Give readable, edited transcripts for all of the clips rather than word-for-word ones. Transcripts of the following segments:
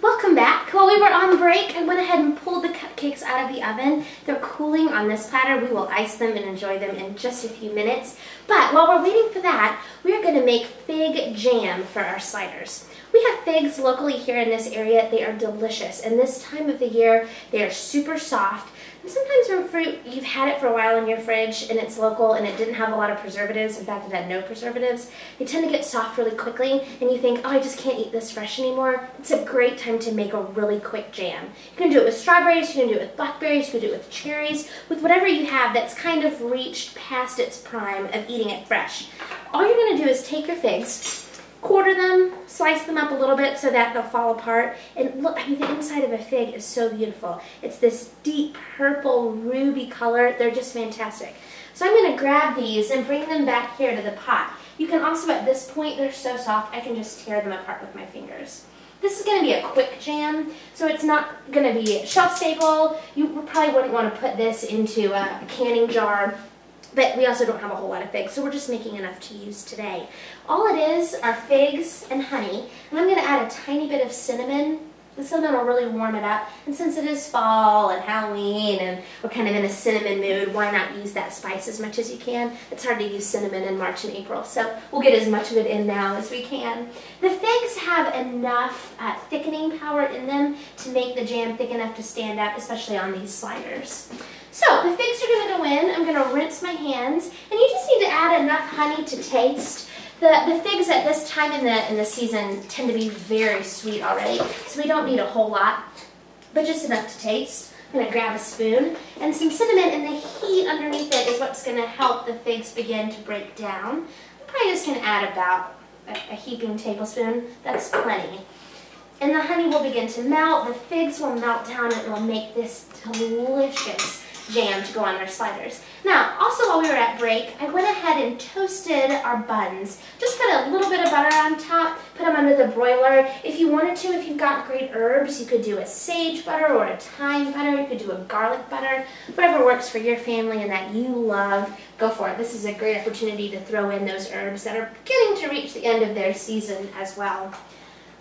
Welcome back. While we were on break, I went ahead and pulled the cupcakes out of the oven. They're cooling on this platter. We will ice them and enjoy them in just a few minutes. But while we're waiting for that, we are going to make fig jam for our sliders. We have figs locally here in this area. They are delicious, and this time of the year, they are super soft. And sometimes when fruit, you've had it for a while in your fridge and it's local and it didn't have a lot of preservatives, in fact it had no preservatives, they tend to get soft really quickly and you think, oh, I just can't eat this fresh anymore. It's a great time to make a really quick jam. You can do it with strawberries, you can do it with blackberries, you can do it with cherries, with whatever you have that's kind of reached past its prime of eating it fresh. All you're going to do is take your figs, quarter them, slice them up a little bit so that they'll fall apart. And look, I mean, the inside of a fig is so beautiful. It's this deep purple ruby color. They're just fantastic. So I'm going to grab these and bring them back here to the pot. You can also, at this point, they're so soft, I can just tear them apart with my fingers. This is going to be a quick jam, so it's not going to be shelf stable. You probably wouldn't want to put this into a canning jar. But we also don't have a whole lot of figs, so we're just making enough to use today. All it is are figs and honey, and I'm going to add a tiny bit of cinnamon. The cinnamon will really warm it up, and since it is fall and Halloween and we're kind of in a cinnamon mood, why not use that spice as much as you can? It's hard to use cinnamon in March and April, so we'll get as much of it in now as we can. The figs have enough thickening power in them to make the jam thick enough to stand up, especially on these sliders. So the figs are going to go in. I'm going to rinse my hands, and you just need to add enough honey to taste. The figs at this time in the season tend to be very sweet already, so we don't need a whole lot, but just enough to taste. I'm going to grab a spoon and some cinnamon, and the heat underneath it is what's going to help the figs begin to break down. I'm probably just going to add about a heaping tablespoon. That's plenty. And the honey will begin to melt, the figs will melt down, and it will make this delicious jam to go on our sliders. Now, also while we were at break, I went ahead and toasted our buns. Just put a little bit of butter on top, put them under the broiler. If you wanted to, if you've got great herbs, you could do a sage butter or a thyme butter. You could do a garlic butter. Whatever works for your family and that you love, go for it. This is a great opportunity to throw in those herbs that are beginning to reach the end of their season as well.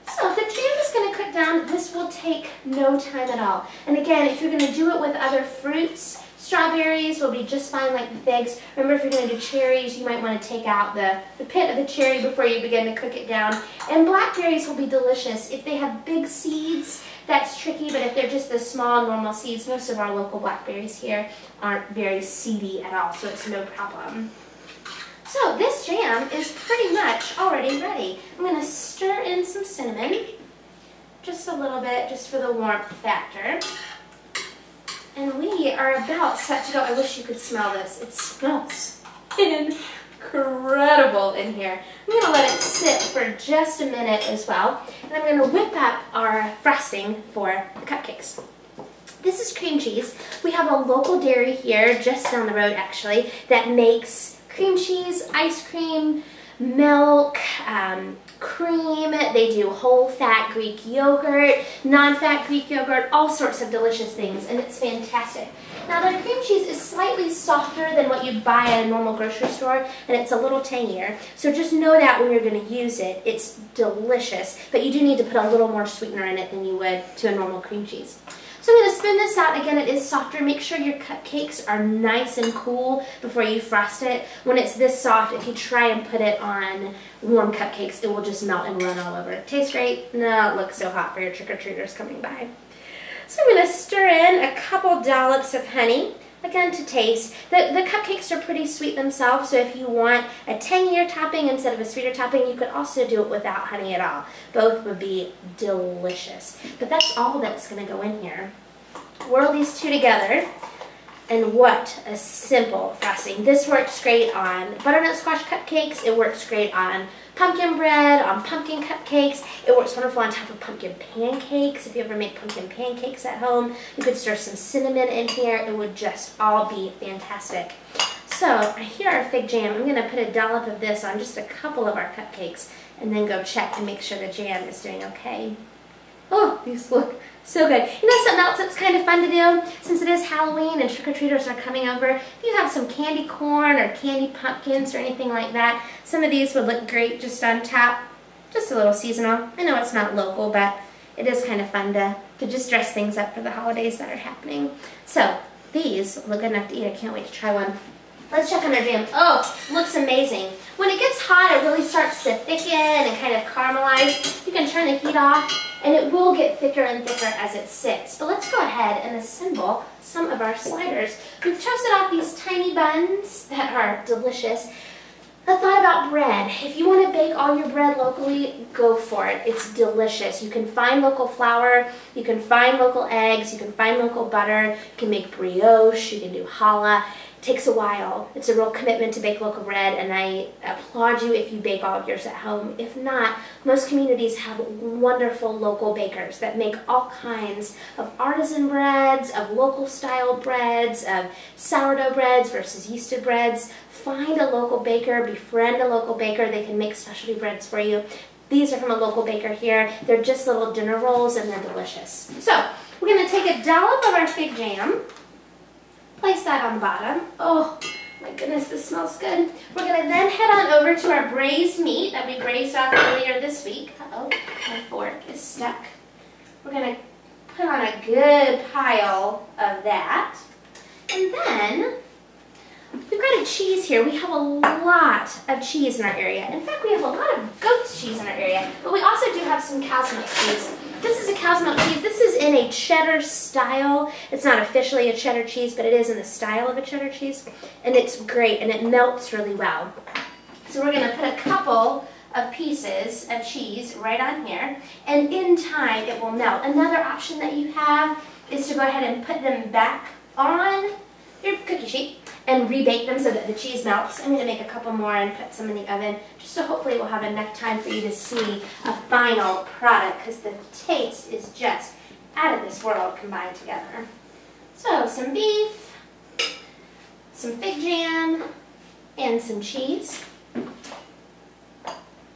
So the jam is going to cook down. This will take no time at all. And again, if you're going to do it with other fruits, strawberries will be just fine like the figs. Remember, if you're going to do cherries, you might want to take out the pit of the cherry before you begin to cook it down. And blackberries will be delicious. If they have big seeds, that's tricky, but if they're just the small, normal seeds, most of our local blackberries here aren't very seedy at all, so it's no problem. So this jam is pretty much already ready. I'm going to stir in some cinnamon, just a little bit, just for the warmth factor. And we are about set to go. I wish you could smell this. It smells incredible in here. I'm going to let it sit for just a minute as well. And I'm going to whip up our frosting for the cupcakes. This is cream cheese. We have a local dairy here, just down the road actually, that makes cream cheese, ice cream, milk, cream. They do whole fat Greek yogurt, non-fat Greek yogurt, all sorts of delicious things, and it's fantastic. Now their cream cheese is slightly softer than what you'd buy at a normal grocery store, and it's a little tangier. So just know that when you're going to use it, it's delicious, but you do need to put a little more sweetener in it than you would to a normal cream cheese. So I'm going to spin this out. Again, it is softer. Make sure your cupcakes are nice and cool before you frost it. When it's this soft, if you try and put it on warm cupcakes, it will just melt and run all over. Tastes great? No, it looks so hot for your trick-or-treaters coming by. So I'm going to stir in a couple dollops of honey, again to taste. The cupcakes are pretty sweet themselves, so if you want a tangier topping instead of a sweeter topping, you could also do it without honey at all. Both would be delicious. But that's all that's going to go in here. Whirl these two together, and what a simple frosting. This works great on butternut squash cupcakes. It works great on pumpkin bread, on pumpkin cupcakes. It works wonderful on top of pumpkin pancakes. If you ever make pumpkin pancakes at home, you could stir some cinnamon in here. It would just all be fantastic. So here our fig jam. I'm going to put a dollop of this on just a couple of our cupcakes and then go check and make sure the jam is doing okay. Oh, these look so good. You know something else that's kind of fun to do? Since it is Halloween and trick-or-treaters are coming over, if you have some candy corn or candy pumpkins or anything like that, some of these would look great just on top. Just a little seasonal. I know it's not local, but it is kind of fun to just dress things up for the holidays that are happening. So these look good enough to eat. I can't wait to try one. Let's check on our jam. Oh, looks amazing. When it gets hot, it really starts to thicken and kind of caramelize. You can turn the heat off, and it will get thicker and thicker as it sits. But let's go ahead and assemble some of our sliders. We've toasted off these tiny buns that are delicious. I thought about bread. If you want to bake all your bread locally, go for it. It's delicious. You can find local flour, you can find local eggs, you can find local butter, you can make brioche, you can do challah. It takes a while. It's a real commitment to bake local bread, and I applaud you if you bake all of yours at home. If not, most communities have wonderful local bakers that make all kinds of artisan breads, of local style breads, of sourdough breads versus yeasted breads. Find a local baker, befriend a local baker. They can make specialty breads for you. These are from a local baker here. They're just little dinner rolls, and they're delicious. So we're going to take a dollop of our fig jam. Place that on the bottom. Oh my goodness, this smells good. We're going to then head on over to our braised meat that we braised off earlier this week. Uh-oh, my fork is stuck. We're going to put on a good pile of that. And then we've got a cheese here. We have a lot of cheese in our area. In fact, we have a lot of goat's cheese in our area, but we also do have some cow's milk cheese. This is a cow's milk cheese. This is in a cheddar style. It's not officially a cheddar cheese, but it is in the style of a cheddar cheese, and it's great, and it melts really well. So we're going to put a couple of pieces of cheese right on here, and in time it will melt. Another option that you have is to go ahead and put them back on your cookie sheet and rebake them so that the cheese melts. I'm going to make a couple more and put some in the oven, just so hopefully we'll have enough time for you to see a final product, because the taste is just out of this world combined together. So some beef, some fig jam, and some cheese.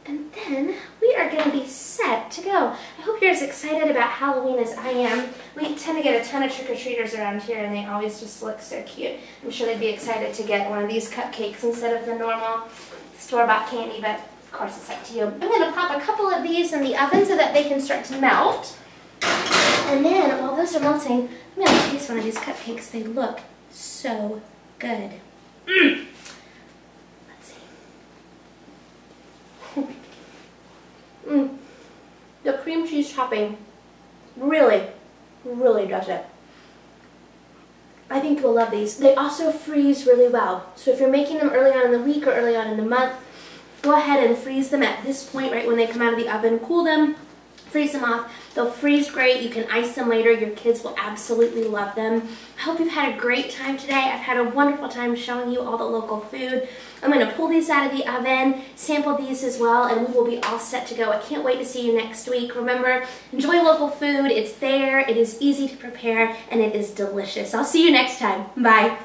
And then we are going to be set to go. I hope you're as excited about Halloween as I am. We tend to get a ton of trick-or-treaters around here, and they always just look so cute. I'm sure they'd be excited to get one of these cupcakes instead of the normal store-bought candy, but of course it's up to you. I'm going to pop a couple of these in the oven so that they can start to melt. And then, while those are melting, I'm going to taste one of these cupcakes. They look so good. Let's see. The cream cheese topping really, really does it. I think you'll love these. They also freeze really well. So if you're making them early on in the week or early on in the month, go ahead and freeze them at this point, right when they come out of the oven. Cool them, freeze them off. They'll freeze great. You can ice them later. Your kids will absolutely love them. I hope you've had a great time today. I've had a wonderful time showing you all the local food. I'm going to pull these out of the oven, sample these as well, and we will be all set to go. I can't wait to see you next week. Remember, enjoy local food. It's there, it is easy to prepare, and it is delicious. I'll see you next time. Bye.